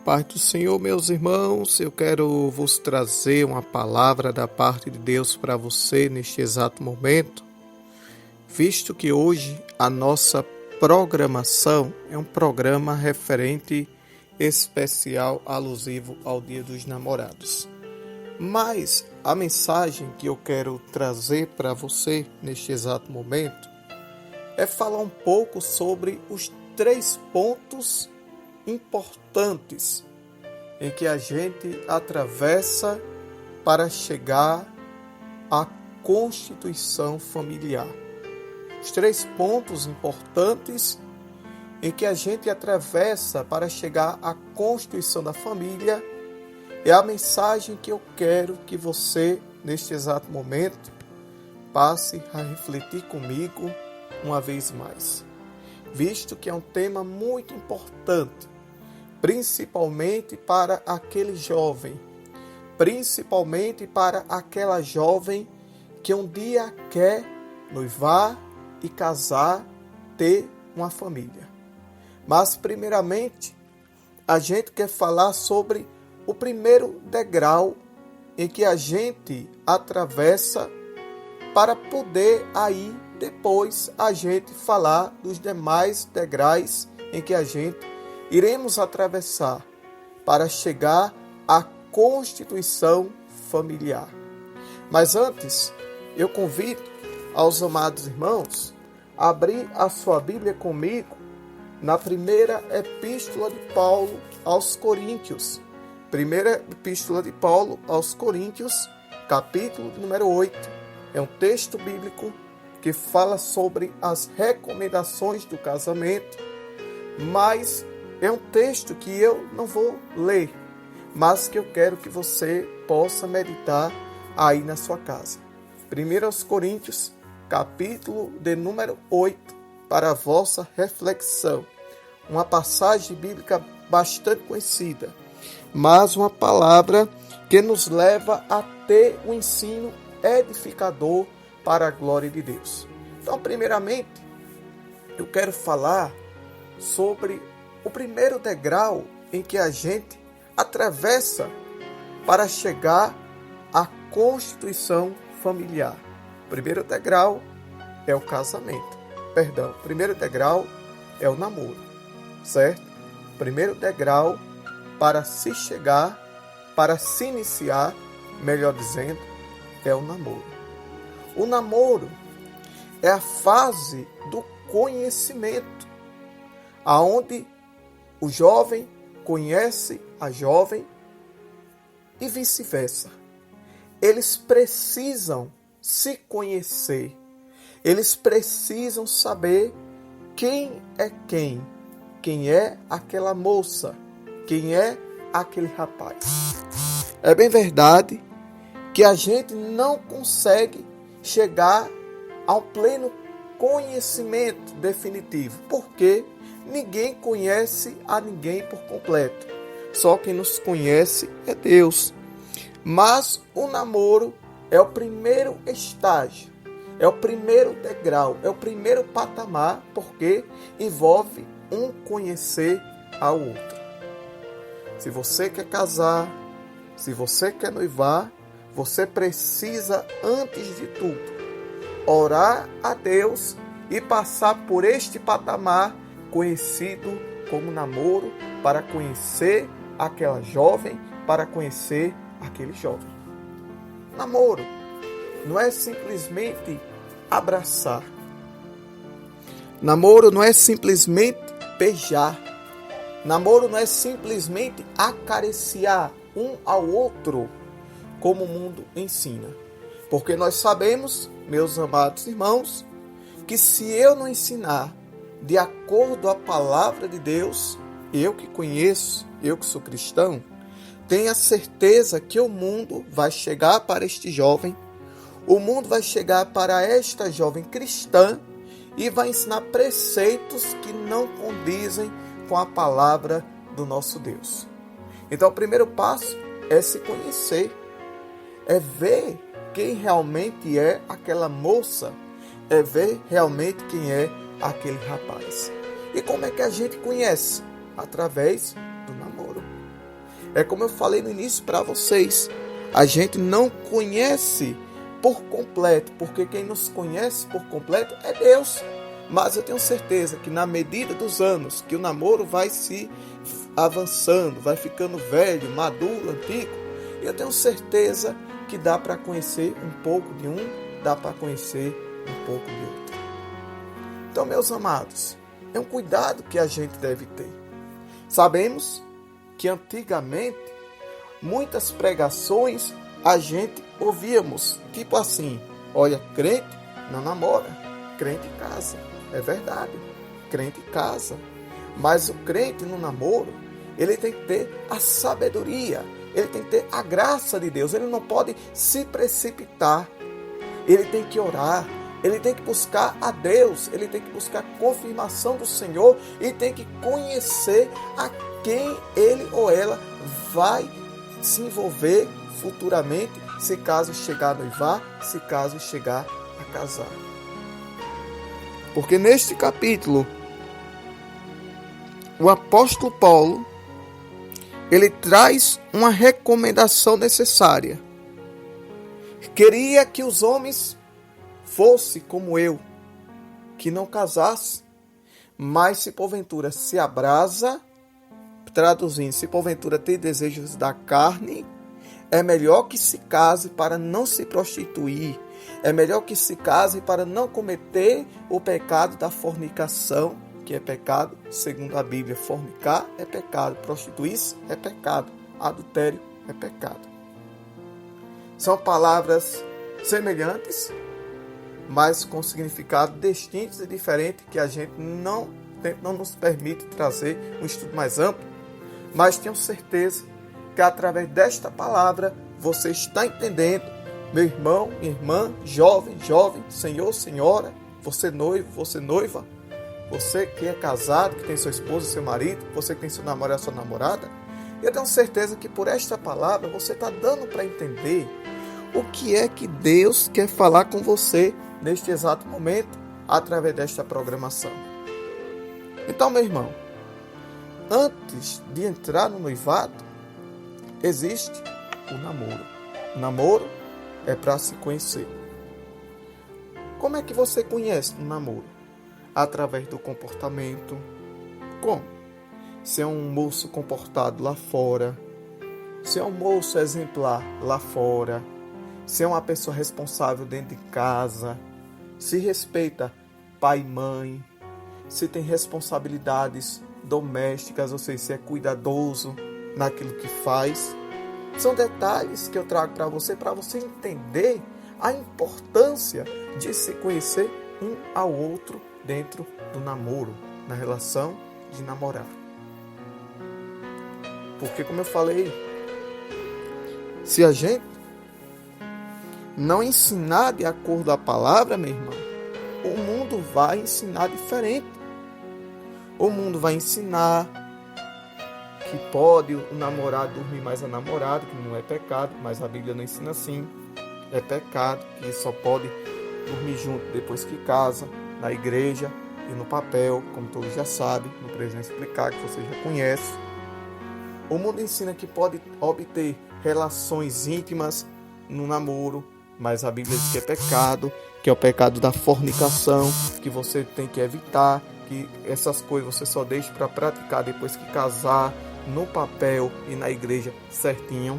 paz do Senhor, meus irmãos, eu quero vos trazer uma palavra da parte de Deus para você neste exato momento, visto que hoje a nossa programação é um programa referente especial alusivo ao Dia dos Namorados. Mas a mensagem que eu quero trazer para você neste exato momento é falar um pouco sobre os 3 pontos importantes em que a gente atravessa para chegar à constituição familiar. Os 3 pontos importantes em que a gente atravessa para chegar à constituição da família é a mensagem que eu quero que você, neste exato momento, passe a refletir comigo uma vez mais, visto que é um tema muito importante, principalmente para aquele jovem, principalmente para aquela jovem que um dia quer noivar e casar, ter uma família. Mas, primeiramente, a gente quer falar sobre o primeiro degrau em que a gente atravessa para poder aí depois a gente falar dos demais degraus em que a gente iremos atravessar para chegar à constituição familiar. Mas antes, eu convido aos amados irmãos a abrir a sua Bíblia comigo na primeira epístola de Paulo aos Coríntios. Primeira epístola de Paulo aos Coríntios, capítulo número 8. É um texto bíblico que fala sobre as recomendações do casamento, mas é um texto que eu não vou ler, mas que eu quero que você possa meditar aí na sua casa. 1 Coríntios, capítulo de número 8, para a vossa reflexão. Uma passagem bíblica bastante conhecida, mas uma palavra que nos leva a ter um ensino edificador para a glória de Deus. Então, primeiramente, eu quero falar sobre o primeiro degrau em que a gente atravessa para chegar à constituição familiar. O primeiro degrau é o casamento. O primeiro degrau é o namoro, certo? O primeiro degrau para se chegar, para se iniciar, melhor dizendo, é o namoro. O namoro é a fase do conhecimento, aonde o jovem conhece a jovem e vice-versa. Eles precisam se conhecer. Eles precisam saber quem é aquela moça, quem é aquele rapaz. É bem verdade que a gente não consegue chegar ao pleno conhecimento definitivo, porque ninguém conhece a ninguém por completo. Só quem nos conhece é Deus. Mas o namoro é o primeiro estágio, é o primeiro degrau, é o primeiro patamar, porque envolve um conhecer ao outro. Se você quer casar, se você quer noivar, você precisa, antes de tudo, orar a Deus e passar por este patamar conhecido como namoro, para conhecer aquela jovem, para conhecer aquele jovem. Namoro não é simplesmente abraçar. Namoro não é simplesmente beijar. Namoro não é simplesmente acariciar um ao outro, como o mundo ensina. Porque nós sabemos, meus amados irmãos, que se eu não ensinar de acordo à palavra de Deus, eu que conheço, eu que sou cristão, tenha certeza que o mundo vai chegar para este jovem, o mundo vai chegar para esta jovem cristã e vai ensinar preceitos que não condizem com a palavra do nosso Deus. Então, o primeiro passo é se conhecer, é ver quem realmente é aquela moça, é ver realmente quem é aquele rapaz. E como é que a gente conhece? Através do namoro. É como eu falei no início para vocês, a gente não conhece por completo, porque quem nos conhece por completo é Deus. Mas eu tenho certeza que na medida dos anos que o namoro vai se avançando, vai ficando velho, maduro, antigo, eu tenho certeza que dá para conhecer um pouco de um, dá para conhecer um pouco de outro. Então, meus amados, é um cuidado que a gente deve ter. Sabemos que antigamente muitas pregações a gente ouvíamos, tipo assim: olha, crente não namora, crente casa. É verdade, crente casa. Mas o crente no namoro, ele tem que ter a sabedoria, ele tem que ter a graça de Deus, ele não pode se precipitar, ele tem que orar, ele tem que buscar a Deus, ele tem que buscar a confirmação do Senhor e tem que conhecer a quem ele ou ela vai se envolver futuramente, se caso chegar a noivar, se caso chegar a casar. Porque neste capítulo, o apóstolo Paulo, ele traz uma recomendação necessária. Queria que os homens fossem como eu, que não casasse, mas se porventura se abrasa, traduzindo, se porventura tem desejos da carne, é melhor que se case para não se prostituir. É melhor que se case para não cometer o pecado da fornicação, que é pecado, segundo a Bíblia. Fornicar é pecado, prostituir-se é pecado, adultério é pecado. São palavras semelhantes, mas com significado distintos e diferentes, que a gente não nos permite trazer um estudo mais amplo. Mas tenho certeza que através desta palavra você está entendendo, meu irmão, minha irmã, jovem, senhor, senhora, você noivo, você noiva, você que é casado, que tem sua esposa, seu marido, você que tem seu namorado, sua namorada. Eu tenho certeza que por esta palavra você está dando para entender o que é que Deus quer falar com você neste exato momento, através desta programação. Então, meu irmão, antes de entrar no noivado, existe o namoro. O namoro é para se conhecer. Como é que você conhece um namoro? Através do comportamento. Como? Se é um moço comportado lá fora, se é um moço exemplar lá fora, se é uma pessoa responsável dentro de casa, se respeita pai e mãe, se tem responsabilidades domésticas, ou seja, se é cuidadoso naquilo que faz. São detalhes que eu trago para você entender a importância de se conhecer um ao outro dentro do namoro, na relação de namorar. Porque, como eu falei, se a gente não ensinar de acordo com a palavra, meu irmão, o mundo vai ensinar diferente. O mundo vai ensinar que pode o namorado dormir mais a namorada, que não é pecado, mas a Bíblia não ensina assim. É pecado, que só pode dormir junto depois que casa, na igreja e no papel, como todos já sabem, não precisa explicar, que você já conhece. O mundo ensina que pode obter relações íntimas no namoro, mas a Bíblia diz que é pecado, que é o pecado da fornicação, que você tem que evitar, que essas coisas você só deixa para praticar depois que casar, no papel e na igreja certinho.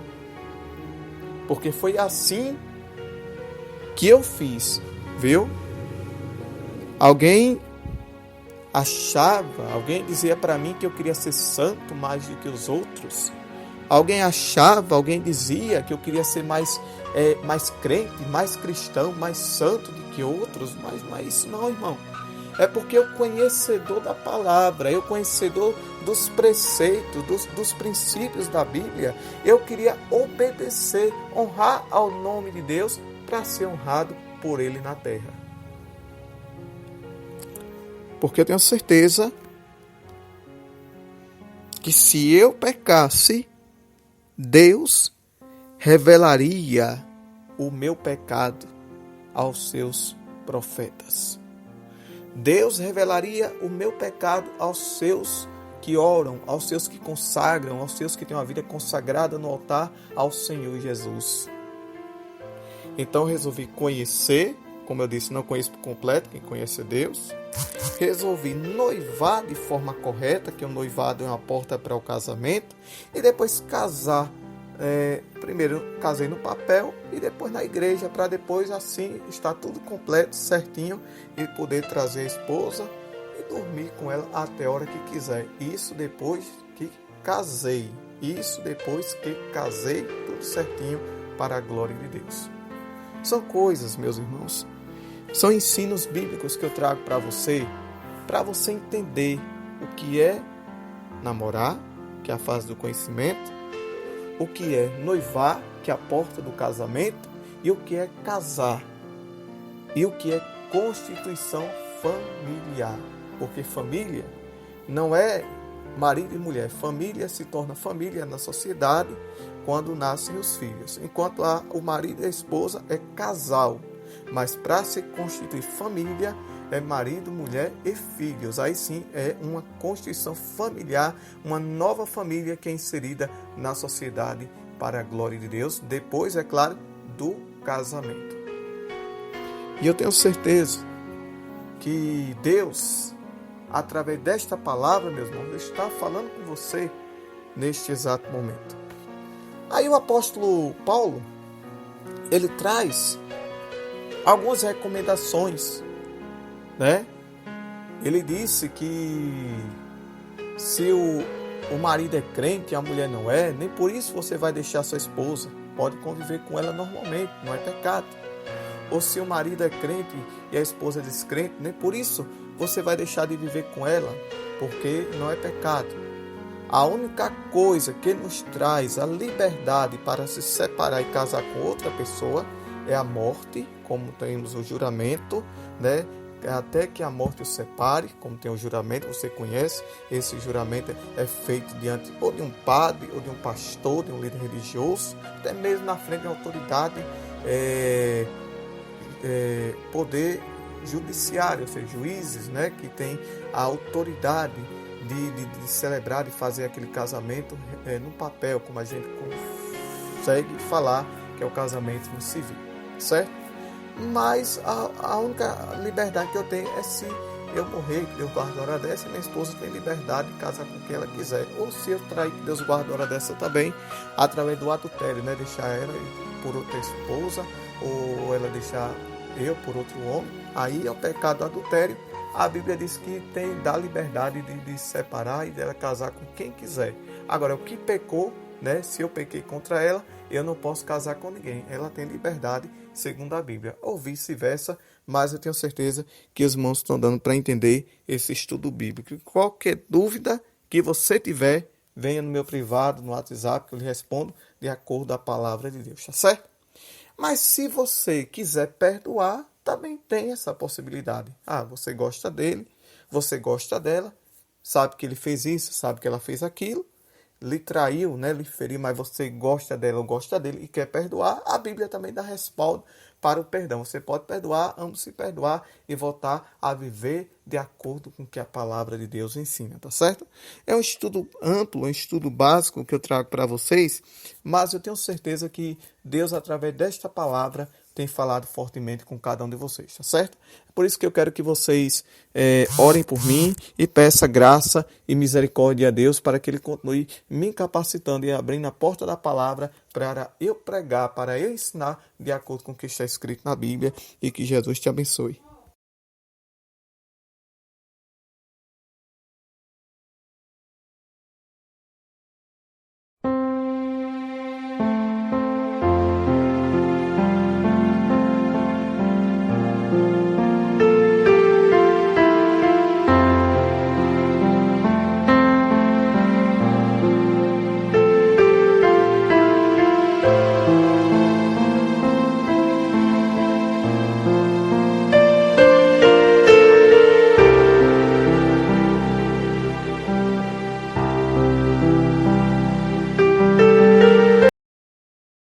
Porque foi assim que eu fiz, viu? Alguém alguém dizia para mim que eu queria ser santo mais do que os outros. Alguém dizia que eu queria ser mais crente, mais cristão, mais santo do que outros. Mas não é isso não, irmão. É porque eu conhecedor da palavra, eu conhecedor dos preceitos, dos princípios da Bíblia, eu queria obedecer, honrar ao nome de Deus para ser honrado por Ele na terra. Porque eu tenho certeza que se eu pecasse, Deus revelaria o meu pecado aos seus profetas. Deus revelaria o meu pecado aos seus que que oram, aos seus que consagram, aos seus que têm uma vida consagrada no altar ao Senhor Jesus. Então resolvi conhecer, como eu disse, não conheço por completo, quem conhece é Deus. Resolvi noivar de forma correta, que o noivado é uma porta para o casamento, e depois casar. Primeiro casei no papel e depois na igreja, para depois assim estar tudo completo, certinho, e poder trazer a esposa e dormir com ela até a hora que quiser. Isso depois que casei. Tudo certinho para a glória de Deus. São coisas, meus irmãos, são ensinos bíblicos que eu trago para você entender o que é namorar, que é a fase do conhecimento, o que é noivar, que é a porta do casamento, e o que é casar, e o que é constituição familiar. Porque família não é marido e mulher. Família se torna família na sociedade quando nascem os filhos. Enquanto o marido e a esposa é casal. Mas para se constituir família é marido, mulher e filhos. Aí sim é uma constituição familiar, uma nova família que é inserida na sociedade para a glória de Deus. Depois, é claro, do casamento. E eu tenho certeza que Deus, através desta palavra, meus irmãos, está falando com você neste exato momento. Aí o apóstolo Paulo, ele traz algumas recomendações, né? Ele disse que se o marido é crente e a mulher não é, nem por isso você vai deixar sua esposa. Pode conviver com ela normalmente, não é pecado. Ou se o marido é crente e a esposa é descrente, nem por isso você vai deixar de viver com ela, porque não é pecado. A única coisa que nos traz a liberdade para se separar e casar com outra pessoa é a morte, como temos o juramento, né? Até que a morte os separe, como tem o juramento, você conhece. Esse juramento é feito diante ou de um padre, ou de um pastor, de um líder religioso, até mesmo na frente da autoridade, poder judiciário, ou seja, juízes, né, que tem a autoridade de celebrar, de fazer aquele casamento no papel, como a gente consegue falar que é o casamento no civil, certo? Mas a única liberdade que eu tenho é se eu morrer, que Deus guarda a hora dessa, e minha esposa tem liberdade de casar com quem ela quiser. Ou se eu trair, que Deus guarda a hora dessa também, através do adultério, né? Deixar ela por outra esposa, ou ela deixar eu por outro homem. Aí é o pecado do adultério. A Bíblia diz que dá liberdade de separar e dela casar com quem quiser. Agora, o que pecou, né? Se eu pequei contra ela, eu não posso casar com ninguém. Ela tem liberdade, segundo a Bíblia, ou vice-versa, mas eu tenho certeza que os irmãos estão dando para entender esse estudo bíblico. Qualquer dúvida que você tiver, venha no meu privado, no WhatsApp, que eu lhe respondo de acordo com a palavra de Deus, tá certo? Mas se você quiser perdoar, também tem essa possibilidade. Você gosta dele, você gosta dela, sabe que ele fez isso, sabe que ela fez aquilo, lhe traiu, né, lhe feriu, mas você gosta dela ou gosta dele e quer perdoar, a Bíblia também dá respaldo para o perdão. Você pode perdoar, ambos se perdoar e voltar a viver de acordo com o que a palavra de Deus ensina, tá certo? É um estudo amplo, um estudo básico que eu trago para vocês, mas eu tenho certeza que Deus, através desta palavra, tem falado fortemente com cada um de vocês, tá certo? É por isso que eu quero que vocês orem por mim e peçam graça e misericórdia a Deus para que Ele continue me capacitando e abrindo a porta da palavra para eu pregar, para eu ensinar de acordo com o que está escrito na Bíblia, e que Jesus te abençoe.